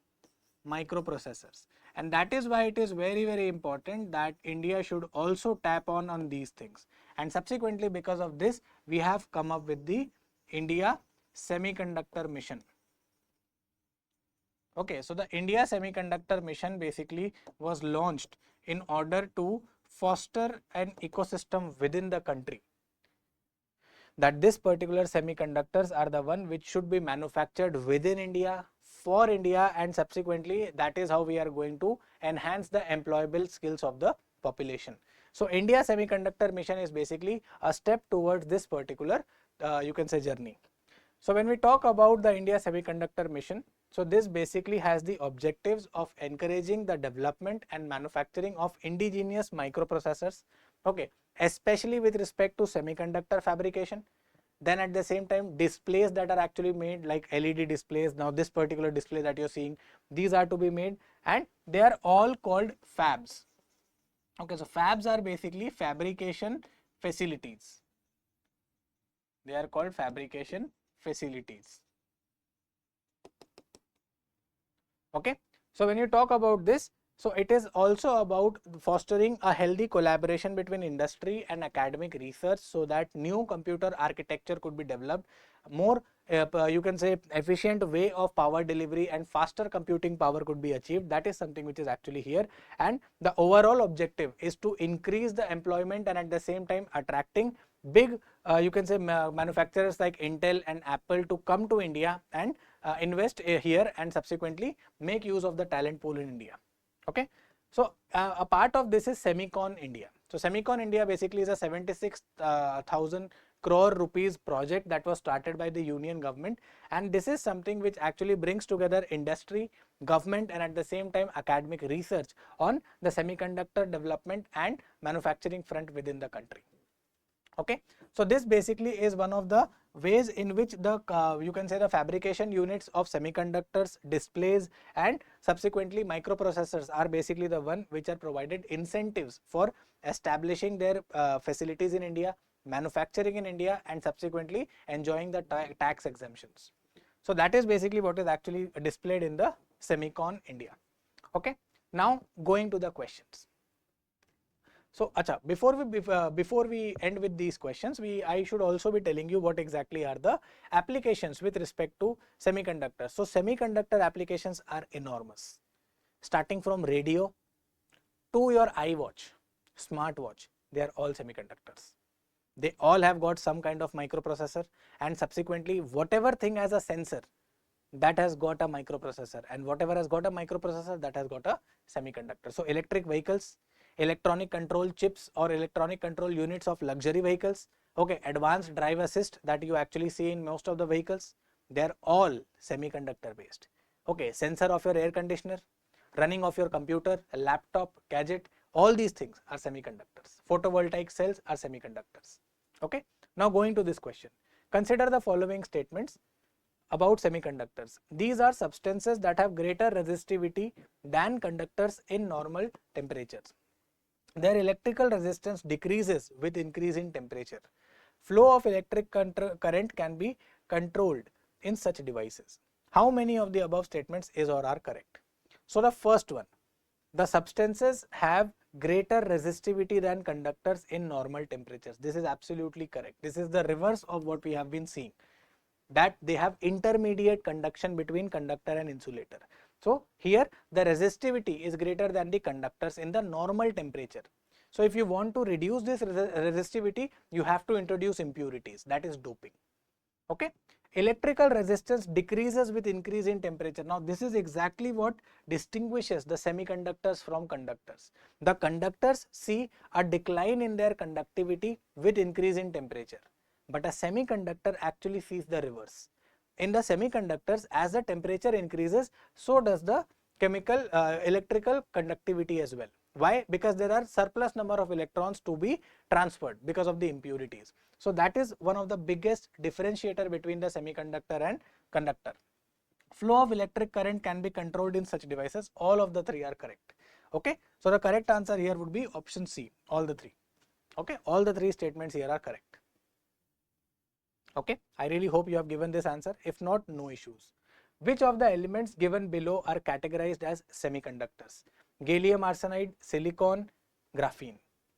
microprocessors. And that is why it is very important that India should also tap on these things. And subsequently, because of this, we have come up with the India Semiconductor Mission. Okay, so the India Semiconductor Mission basically was launched in order to foster an ecosystem within the country, that this particular semiconductors are the one which should be manufactured within India, for India, and subsequently that is how we are going to enhance the employable skills of the population. So India Semiconductor Mission is basically a step towards this particular you can say journey. So when we talk about the India Semiconductor Mission, so this basically has the objectives of encouraging the development and manufacturing of indigenous microprocessors, okay, especially with respect to semiconductor fabrication. Then at the same time, displays that are actually made, like LED displays. Now this particular display that you're seeing, these are to be made, and they are all called fabs. Okay, so fabs are basically fabrication facilities. They are called fabrication facilities. Okay, so when you talk about this, so it is also about fostering a healthy collaboration between industry and academic research, so that new computer architecture could be developed, more you can say efficient way of power delivery and faster computing power could be achieved. That is something which is actually here, and the overall objective is to increase the employment and at the same time attracting big you can say manufacturers like Intel and Apple to come to India and invest here and subsequently make use of the talent pool in India. Okay, so a part of this is Semicon India. So Semicon India basically is a 76,000 crore rupees project that was started by the union government, and this is something which actually brings together industry, government, and at the same time academic research on the semiconductor development and manufacturing front within the country. Okay, so this basically is one of the ways in which the you can say the fabrication units of semiconductors, displays, and subsequently microprocessors are basically the one which are provided incentives for establishing their facilities in India, manufacturing in India, and subsequently enjoying the tax exemptions. So that is basically what is actually displayed in the Semicon India. Okay, now going to the questions. So, acha, before we end with these questions, I should also be telling you what exactly are the applications with respect to semiconductors. So, semiconductor applications are enormous, starting from radio to your iWatch, smartwatch. They are all semiconductors. They all have got some kind of microprocessor, and subsequently whatever thing has a sensor, that has got a microprocessor, and whatever has got a microprocessor, that has got a semiconductor. So, electric vehicles, electronic control chips or electronic control units of luxury vehicles, okay, advanced drive assist that you actually see in most of the vehicles, they are all semiconductor based. Okay, sensor of your air conditioner, running of your computer, a laptop, gadget, all these things are semiconductors. Photovoltaic cells are semiconductors. Okay, now going to this question, consider the following statements about semiconductors. These are substances that have greater resistivity than conductors in normal temperatures. Their electrical resistance decreases with increase in temperature. Flow of electric current can be controlled in such devices. How many of the above statements is or are correct? So the first one, the substances have greater resistivity than conductors in normal temperatures. This is absolutely correct. This is the reverse of what we have been seeing, that they have intermediate conduction between conductor and insulator. So here the resistivity is greater than the conductors in the normal temperature. So if you want to reduce this resistivity, you have to introduce impurities, that is doping. Okay. Electrical resistance decreases with increase in temperature. Now this is exactly what distinguishes the semiconductors from conductors. The conductors see a decline in their conductivity with increase in temperature, but a semiconductor actually sees the reverse. In the semiconductors, as the temperature increases, so does the chemical electrical conductivity as well. Why? Because there are surplus number of electrons to be transferred because of the impurities. So that is one of the biggest differentiator between the semiconductor and conductor. Flow of electric current can be controlled in such devices. All of the three are correct. Okay. So the correct answer here would be option C, all the three. Okay. All the three statements here are correct. Okay. I really hope you have given this answer. If not, no issues. Which of the elements given below are categorized as semiconductors? Gallium arsenide, silicon, graphene.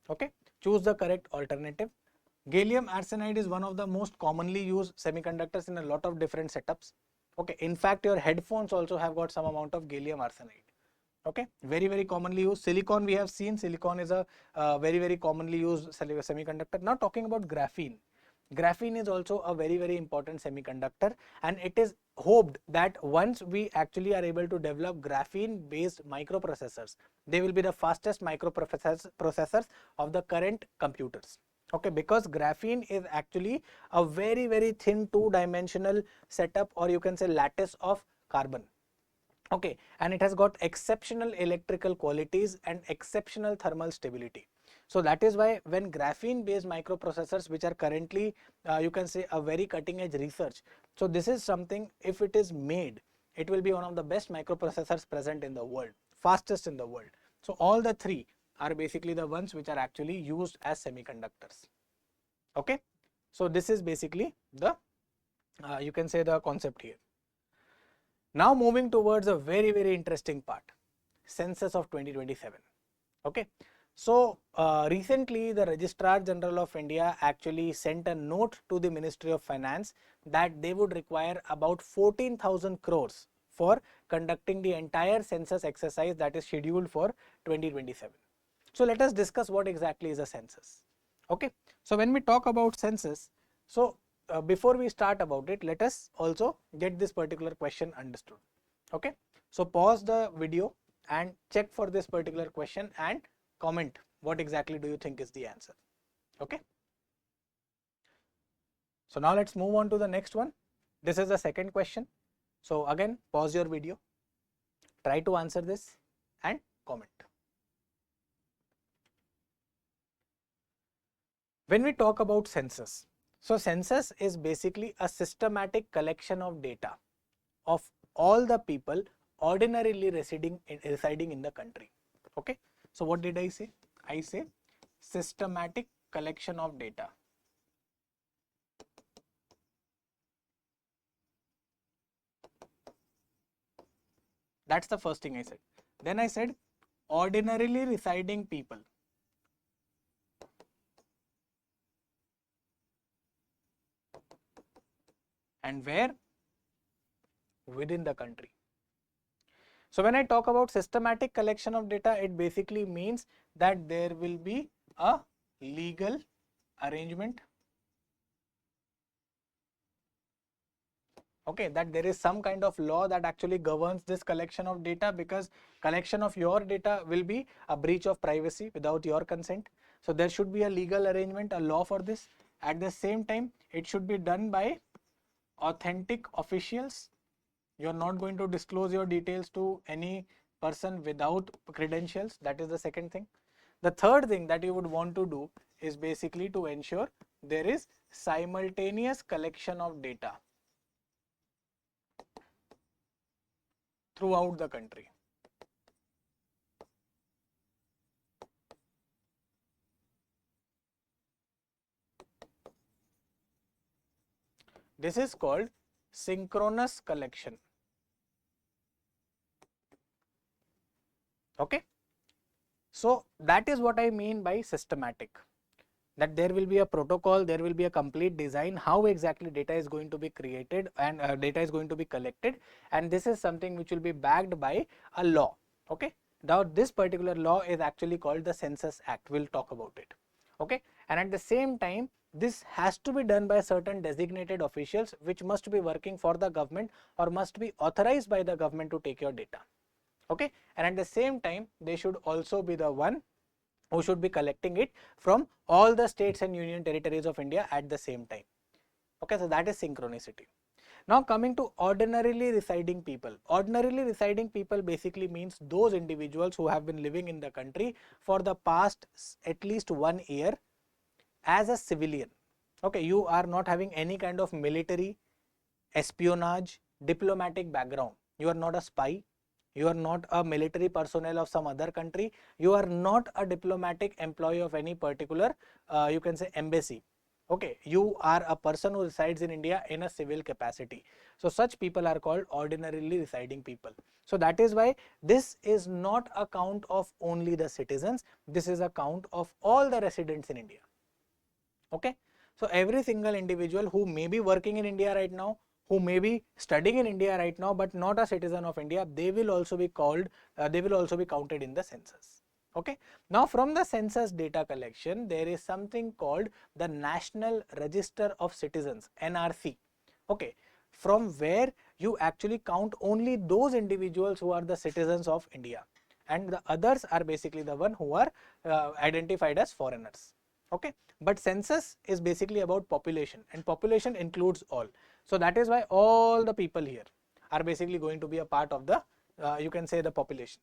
Okay. Choose the correct alternative. Gallium arsenide is one of the most commonly used semiconductors in a lot of different setups. Okay. In fact, your headphones also have got some amount of gallium arsenide. Okay. Very commonly used. Silicon, we have seen silicon is a very commonly used semiconductor. Now talking about graphene. Graphene is also a very important semiconductor, and it is hoped that once we actually are able to develop graphene based microprocessors, they will be the fastest microprocessors of the current computers. Okay, because graphene is actually a very thin two-dimensional setup, or you can say lattice of carbon. Okay, and it has got exceptional electrical qualities and exceptional thermal stability. So that is why when graphene based microprocessors, which are currently you can say a very cutting edge research, so this is something, if it is made, it will be one of the best microprocessors present in the world, fastest in the world. So all the three are basically the ones which are actually used as semiconductors. Okay, so this is basically the you can say the concept here. Now moving towards a very interesting part, census of 2027. Okay, so recently the Registrar General of India actually sent a note to the Ministry of Finance that they would require about 14,000 crores for conducting the entire census exercise that is scheduled for 2027. So let us discuss what exactly is a census. Okay, so when we talk about census, so before we start about it, let us also get this particular question understood. Okay, so pause the video and check for this particular question and comment what exactly do you think is the answer. Okay, so now let's move on to the next one. This is the second question. So again, pause your video, try to answer this and comment. When we talk about census, so census is basically a systematic collection of data of all the people ordinarily residing in the country. Okay, so what did I say? I say systematic collection of data. That's the first thing I said. Then I said ordinarily residing people. And where? Within the country. So when I talk about systematic collection of data, it basically means that there will be a legal arrangement. Okay, that there is some kind of law that actually governs this collection of data, because collection of your data will be a breach of privacy without your consent. So there should be a legal arrangement, a law for this. At the same time, it should be done by authentic officials. You are not going to disclose your details to any person without credentials. That is the second thing. The third thing that you would want to do is basically to ensure there is simultaneous collection of data throughout the country. This is called synchronous collection. Okay, so that is what I mean by systematic. that there will be a protocol, there will be a complete design how exactly data is going to be created and data is going to be collected, and this is something which will be backed by a law. Okay, now this particular law is actually called the Census Act. We'll talk about it. Okay, and at the same time this has to be done by certain designated officials which must be working for the government or must be authorized by the government to take your data. Okay, and at the same time they should also be the one who should be collecting it from all the states and union territories of India at the same time. Okay, so that is synchronicity. Now coming to ordinarily residing people. Ordinarily residing people basically means those individuals who have been living in the country for the past at least 1 year as a civilian. Okay, you are not having any kind of military, espionage, diplomatic background. You are not a spy. You are not a military personnel of some other country. You are not a diplomatic employee of any particular, you can say, embassy. Okay, you are a person who resides in India in a civil capacity. So such people are called ordinarily residing people. So that is why this is not a count of only the citizens. This is a count of all the residents in India. Okay, so every single individual who may be working in India right now, who may be studying in India right now but not a citizen of India, they will also be called, they will also be counted in the census. Okay, now from the census data collection there is something called the National Register of Citizens, NRC. Okay, from where you actually count only those individuals who are the citizens of India, and the others are basically the one who are identified as foreigners. Okay, but census is basically about population, and population includes all. So that is why all the people here are basically going to be a part of the, you can say, the population.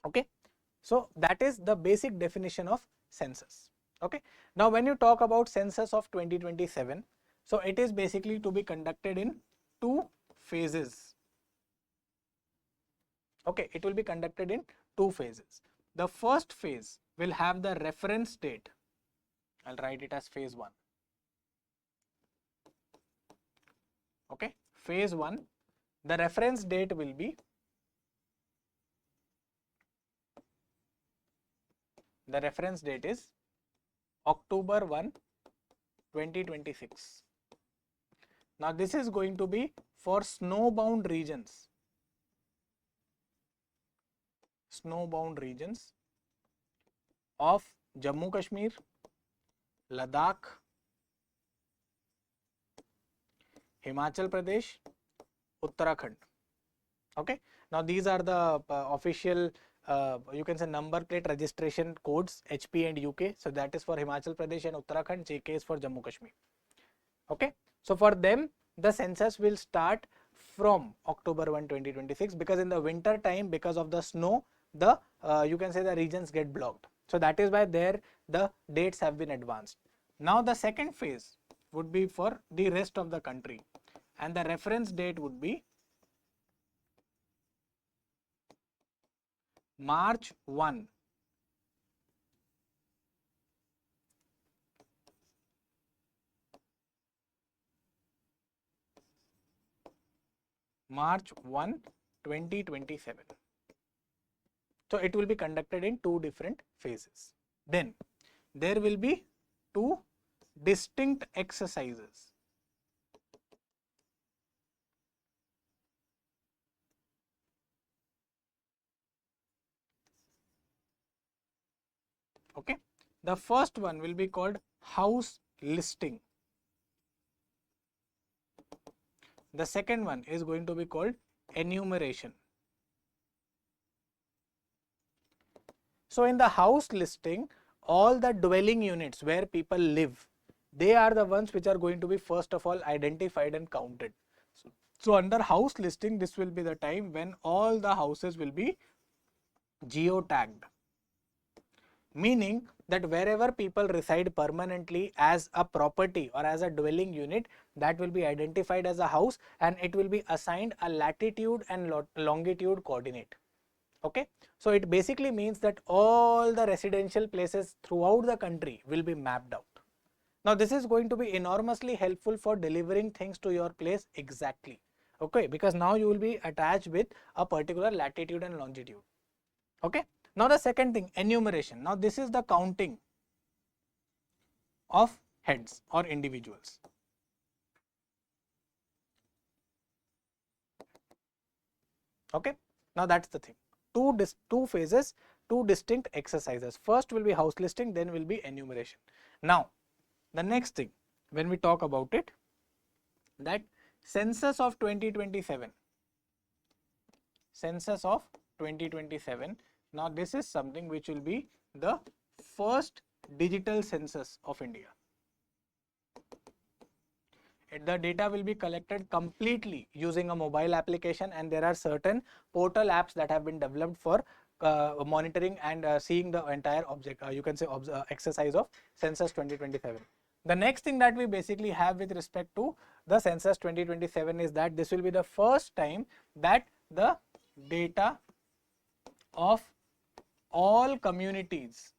Okay, so that is the basic definition of census. Okay, now when you talk about census of 2027, so it is basically to be conducted in 2 phases. Okay, it will be conducted in 2 phases. The first phase will have the reference date. I'll write it as phase 1. Okay, phase 1, the reference date will be, the reference date is October 1, 2026. Now this is going to be for snowbound regions. Snowbound regions of Jammu Kashmir, Ladakh, Himachal Pradesh, Uttarakhand. Okay, now these are the official, you can say, number plate registration codes, HP and UK. So that is for Himachal Pradesh and Uttarakhand. JK is for Jammu Kashmir. Okay, so for them the census will start from October 1, 2026, because in the winter time, because of the snow, the you can say the regions get blocked. So that is why there the dates have been advanced. Now the second phase would be for the rest of the country, and the reference date would be March 1. March 1, 2027. So it will be conducted in 2 different phases. Then there will be 2 distinct exercises. Okay, the first one will be called house listing. The second one is going to be called enumeration. So in the house listing, all the dwelling units where people live, they are the ones which are going to be first of all identified and counted. So under house listing, this will be the time when all the houses will be geotagged, meaning that wherever people reside permanently as a property or as a dwelling unit, that will be identified as a house, and it will be assigned a latitude and longitude coordinate. Okay, so it basically means that all the residential places throughout the country will be mapped out. Now this is going to be enormously helpful for delivering things to your place exactly. Okay, because now you will be attached with a particular latitude and longitude. Okay, now the second thing, enumeration. Now this is the counting. of heads or individuals. Okay, now that's the thing. Two phases, two distinct exercises. First will be house listing, then will be enumeration. Now, the next thing when we talk about it, that census of 2027. Census of 2027. Now, this is something which will be the first digital census of India. The data will be collected completely using a mobile application, and there are certain portal apps that have been developed for monitoring and seeing the entire object, you can say exercise of census 2027. The next thing that we basically have with respect to the census 2027 is that this will be the first time that the data of all communities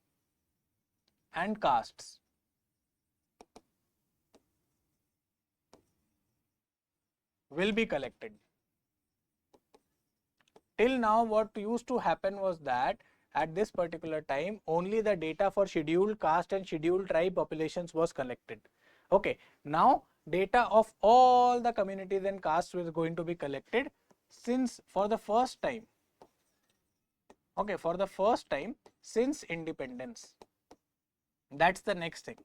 and castes will be collected. Till now, what used to happen was that at this particular time, only the data for scheduled caste and scheduled tribe populations was collected. Okay, now data of all the communities and castes is going to be collected, since for the first time, okay, for the first time since independence. That's the next thing.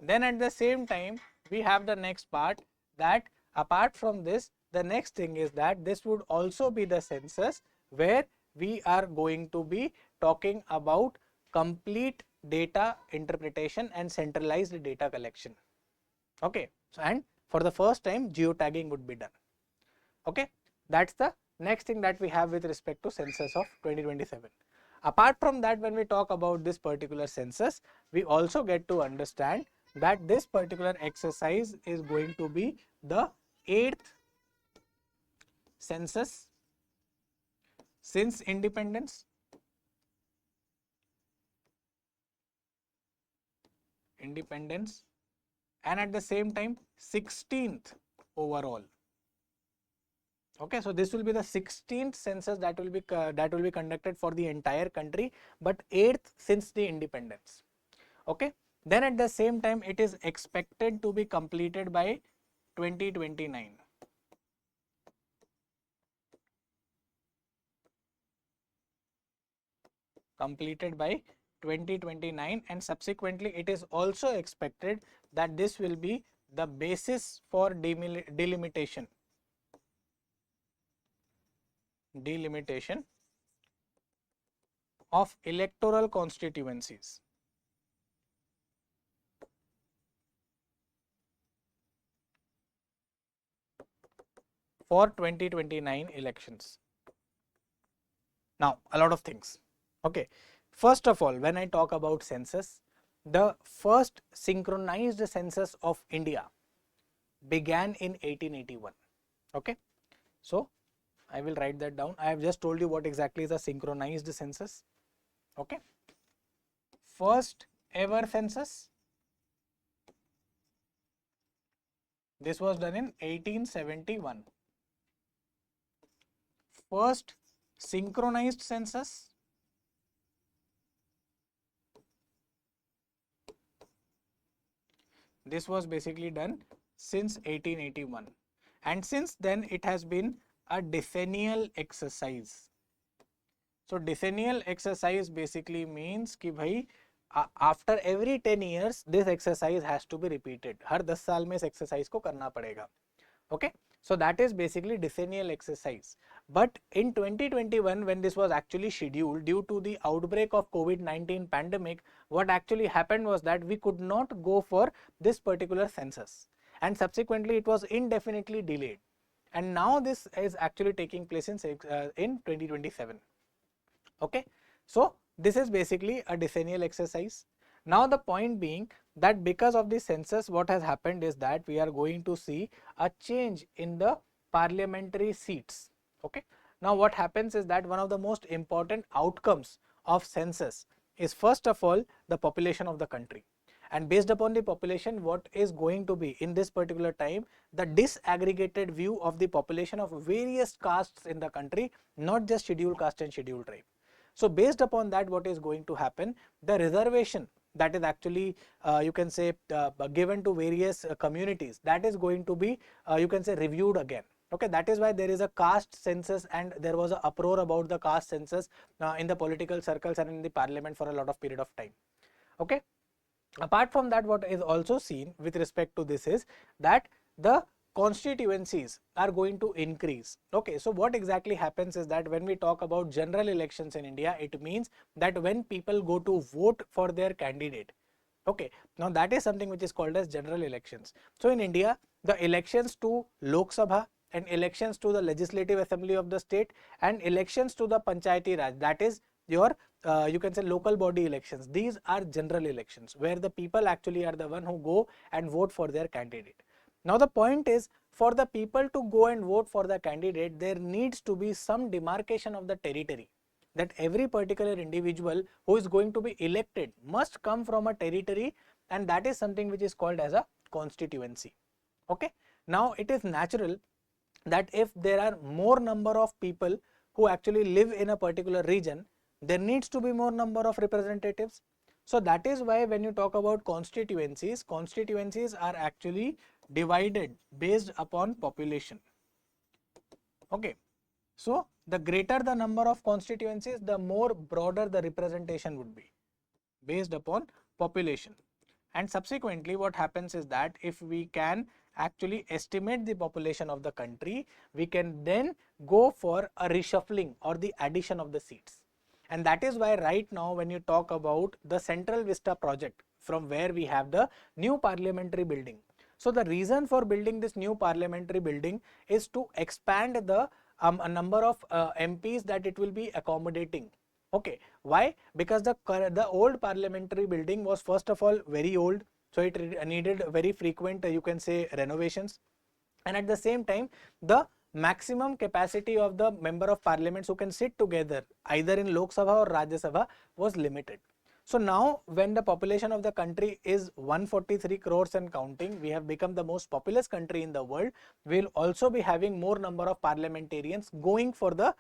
Then at the same time, we have the next part, that apart from this, the next thing is that this would also be the census where we are going to be talking about complete data interpretation and centralized data collection. Okay, so and for the first time geotagging would be done. Okay, that's the next thing that we have with respect to census of 2027. Apart from that, when we talk about this particular census, we also get to understand that this particular exercise is going to be the 8th census since independence. And at the same time 16th overall. Okay, so this will be the 16th census that will be conducted for the entire country, but 8th since the independence. Okay, then at the same time it is expected to be completed by 2029. Completed by 2029, and subsequently it is also expected that this will be the basis for delimitation of electoral constituencies for 2029 elections. Now, a lot of things. Okay, first of all, when I talk about census, the first synchronized census of India began in 1881. Okay, so I will write that down. I have just told you what exactly is a synchronized census. Okay, first ever census, this was done in 1871. First synchronized census, this was basically done since 1881, and since then it has been a decennial exercise. So decennial exercise basically means कि भाई after every 10 years this exercise has to be repeated. हर 10 साल में इस exercise को करना पड़ेगा. Okay, so that is basically decennial exercise. But in 2021, when this was actually scheduled, due to the outbreak of COVID-19 pandemic, what actually happened was that we could not go for this particular census, and subsequently it was indefinitely delayed, and now this is actually taking place in 2027. Okay, so this is basically a decennial exercise. Now the point being that because of the census, what has happened is that we are going to see a change in the parliamentary seats. Okay, now what happens is that one of the most important outcomes of census is first of all the population of the country, and based upon the population, what is going to be in this particular time the disaggregated view of the population of various castes in the country, not just scheduled caste and scheduled tribe. So based upon that, what is going to happen, the reservation that is actually you can say given to various communities, that is going to be you can say reviewed again. Okay, that is why there is a caste census, and there was an uproar about the caste census in the political circles and in the parliament for a lot of period of time. Okay, apart from that, what is also seen with respect to this is that the constituencies are going to increase. Okay, so what exactly happens is that when we talk about general elections in India, it means that when people go to vote for their candidate. Okay, now that is something which is called as general elections. So in India, the elections to Lok Sabha and elections to the Legislative Assembly of the state and elections to the Panchayati Raj, that is your you can say local body elections, these are general elections where the people actually are the one who go and vote for their candidate. Now the point is, for the people to go and vote for the candidate, there needs to be some demarcation of the territory, that every particular individual who is going to be elected must come from a territory, and that is something which is called as a constituency. Okay, now it is natural that if there are more number of people who actually live in a particular region, there needs to be more number of representatives. So that is why when you talk about constituencies, constituencies are actually divided based upon population. Okay, so the greater the number of constituencies, the more broader the representation would be based upon population. And subsequently what happens is that if we can actually estimate the population of the country, we can then go for a reshuffling or the addition of the seats. And that is why right now when you talk about the Central Vista project, from where we have the new parliamentary building. So the reason for building this new parliamentary building is to expand the a number of MPs that it will be accommodating. Okay, why? Because the old parliamentary building was first of all very old, so it needed very frequent you can say renovations, and at the same time the maximum capacity of the member of parliaments who can sit together either in Lok Sabha or Rajya Sabha was limited. So now when the population of the country is 143 crores and counting, we have become the most populous country in the world. We will also be having more number of parliamentarians going for the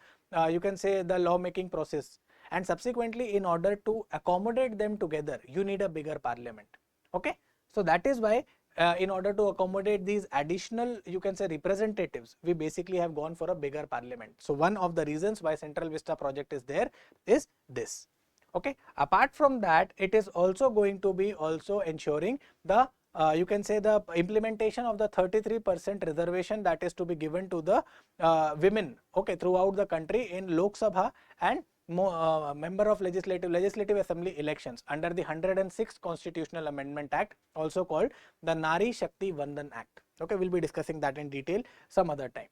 you can say the lawmaking process, and subsequently in order to accommodate them together, you need a bigger parliament. Okay, so that is why in order to accommodate these additional you can say representatives, we basically have gone for a bigger parliament. So one of the reasons why Central Vista project is there is this. Okay, apart from that, it is also going to be also ensuring the you can say the implementation of the 33% reservation that is to be given to the women, okay, throughout the country in Lok Sabha and member of legislative assembly elections under the 106th Constitutional Amendment Act, also called the Nari Shakti Vandan Act. Okay, we'll be discussing that in detail some other time.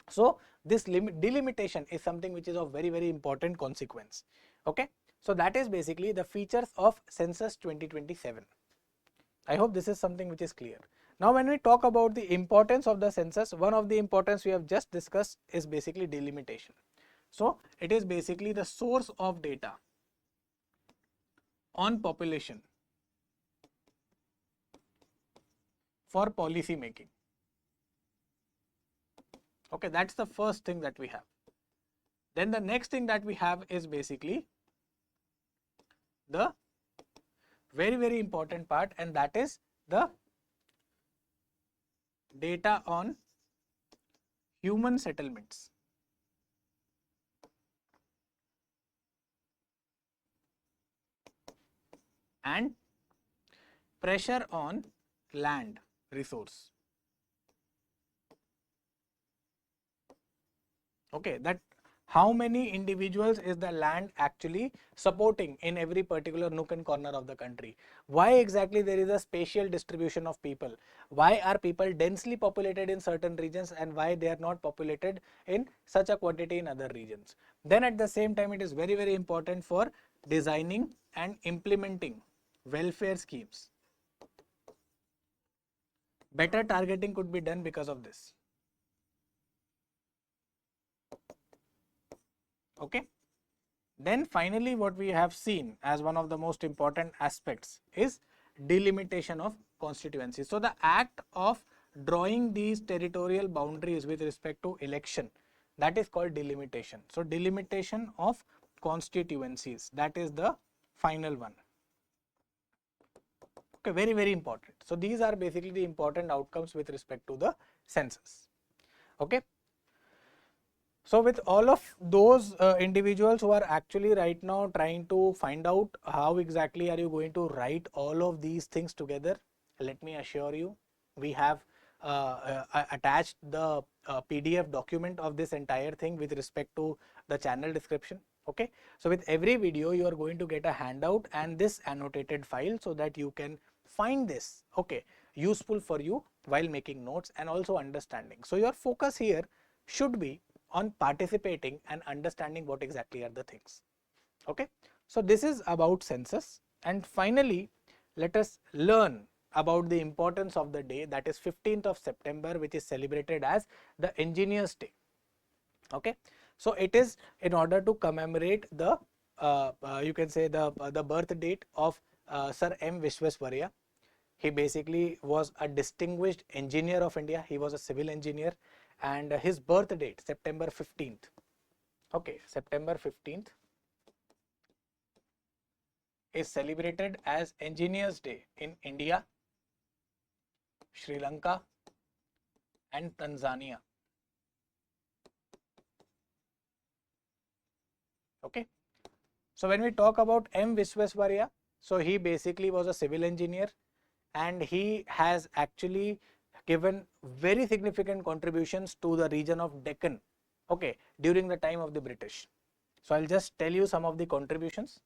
So this delimitation is something which is of very important consequence. Okay, so that is basically the features of census 2027. I hope this is something which is clear. Now when we talk about the importance of the census, one of the importance we have just discussed is basically delimitation. So it is basically the source of data on population for policy making. Okay, that's the first thing that we have. Then the next thing that we have is basically the very important part, and that is the data on human settlements. And pressure on land resource. Okay, that how many individuals is the land actually supporting in every particular nook and corner of the country? Why exactly there is a spatial distribution of people? Why are people densely populated in certain regions and why they are not populated in such a quantity in other regions? Then at the same time, it is very important for designing and implementing welfare schemes. Better targeting could be done because of this. Okay. Then finally what we have seen as one of the most important aspects is delimitation of constituencies. So the act of drawing these territorial boundaries with respect to election, that is called delimitation. So delimitation of constituencies, that is the final one. Okay, very, very important. So these are basically the important outcomes with respect to the census. Okay. So with all of those individuals who are actually right now trying to find out how exactly are you going to write all of these things together, let me assure you, we have attached the PDF document of this entire thing with respect to the channel description. Okay. So with every video you are going to get a handout and this annotated file so that you can find this, okay, useful for you while making notes and also understanding. So your focus here should be on participating and understanding what exactly are the things. Okay. So this is about census, and finally let us learn about the importance of the day, that is 15th of September, which is celebrated as the Engineers Day. Okay. So it is in order to commemorate the you can say the birth date of Sir M. Vishwesvarya. He basically was a distinguished engineer of India. He was a civil engineer, and his birth date September 15th. Okay, September 15th is celebrated as Engineers Day in India, Sri Lanka and Tanzania. Okay. So when we talk about M. Vishwesvarya, so he basically was a civil engineer and he has actually given very significant contributions to the region of Deccan, okay, during the time of the British. So I'll just tell you some of the contributions.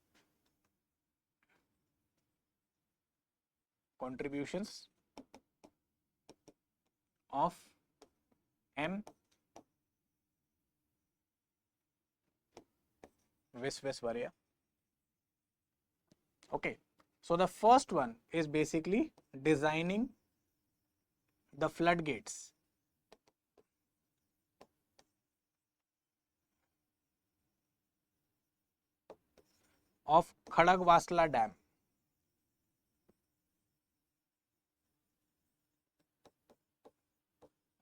Contributions of M. Vishwesvarya. Okay. So the first one is basically designing the floodgates of Khadagwasla Dam.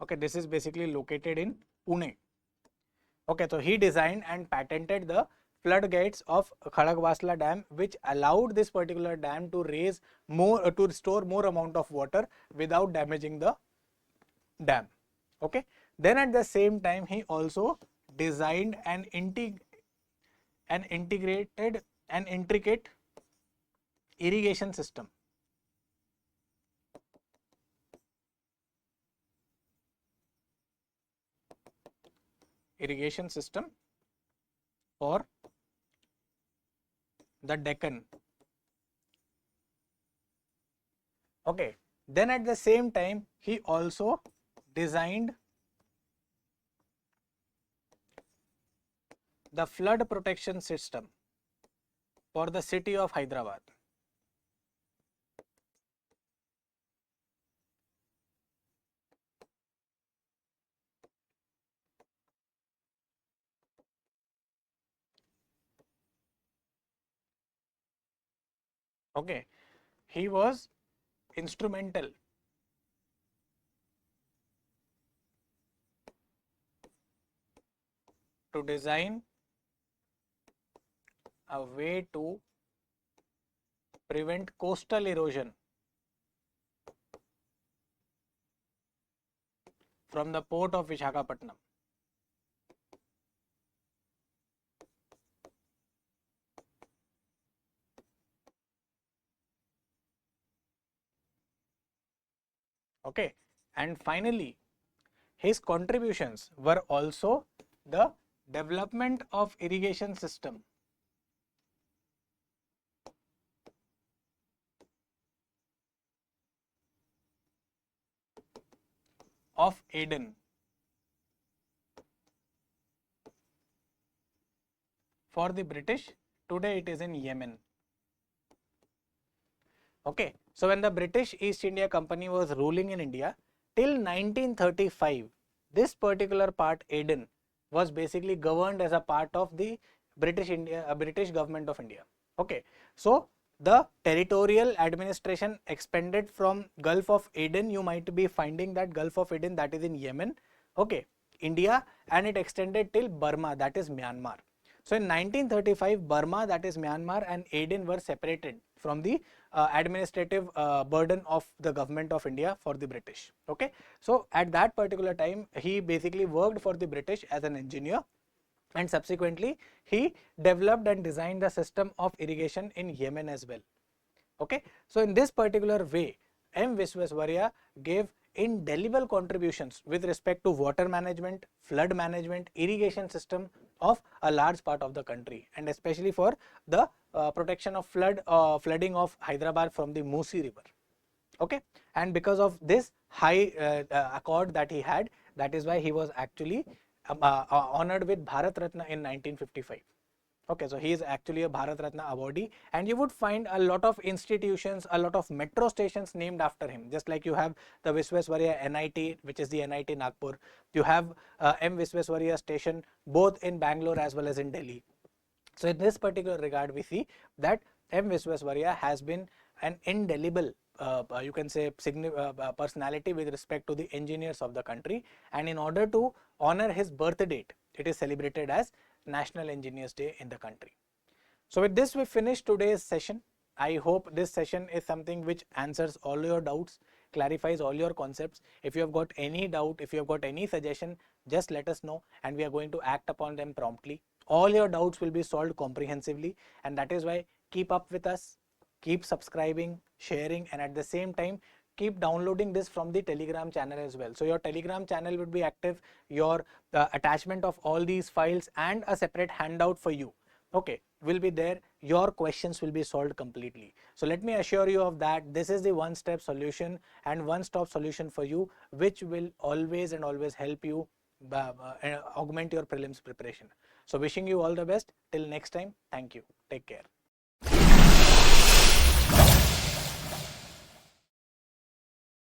Okay, this is basically located in Pune. Okay, so he designed and patented the floodgates of Khadagwasla Dam, which allowed this particular dam to raise more, to store more amount of water without damaging the dam. Okay. Then at the same time, he also designed an integrated and intricate irrigation system. Irrigation system for the Deccan. Okay. Then at the same time, he also designed the flood protection system for the city of Hyderabad. Okay. He was instrumental to design a way to prevent coastal erosion from the port of Visakhapatnam. Okay. And finally, his contributions were also the development of irrigation system of Aden for the British. Today it is in Yemen. Okay. So when the British East India Company was ruling in India till 1935, this particular part, Aden, was basically governed as a part of the British government of India. Okay. So the territorial administration expanded from Gulf of Aden. You might be finding that Gulf of Aden, that is in Yemen, okay, India, and it extended till Burma, that is Myanmar. So in 1935, Burma, that is Myanmar, and Aden were separated from the administrative burden of the government of India for the British. Okay, so at that particular time he basically worked for the British as an engineer, and subsequently he developed and designed the system of irrigation in Yemen as well. Okay, so in this particular way, M. Visvesvaraya gave indelible contributions with respect to water management, flood management, irrigation system of a large part of the country, and especially for the protection of flooding of Hyderabad from the Musi river. Okay, and because of this high accord that he had, that is why he was actually honored with Bharat Ratna in 1955. Okay, so he is actually a Bharat Ratna awardee, and you would find a lot of institutions, a lot of metro stations named after him. Just like you have the Visvesvaraya NIT, which is the NIT Nagpur. You have M. Visvesvaraya station both in Bangalore as well as in Delhi. So in this particular regard, we see that M. Visvesvaraya has been an indelible you can say personality with respect to the engineers of the country, and in order to honor his birth date, it is celebrated as National Engineers Day in the country. So with this we finish today's session. I hope this session is something which answers all your doubts, clarifies all your concepts. If you have got any doubt, if you have got any suggestion, just let us know and we are going to act upon them promptly. All your doubts will be solved comprehensively, and that is why keep up with us, keep subscribing, sharing, and at the same time keep downloading this from the Telegram channel as well. So your Telegram channel would be active, your attachment of all these files and a separate handout for you, okay, will be there. Your questions will be solved completely. So let me assure you of that this is the one-step solution and one-stop solution for you, which will always and always help you augment your prelims preparation. So wishing you all the best. Till next time, thank you. Take care.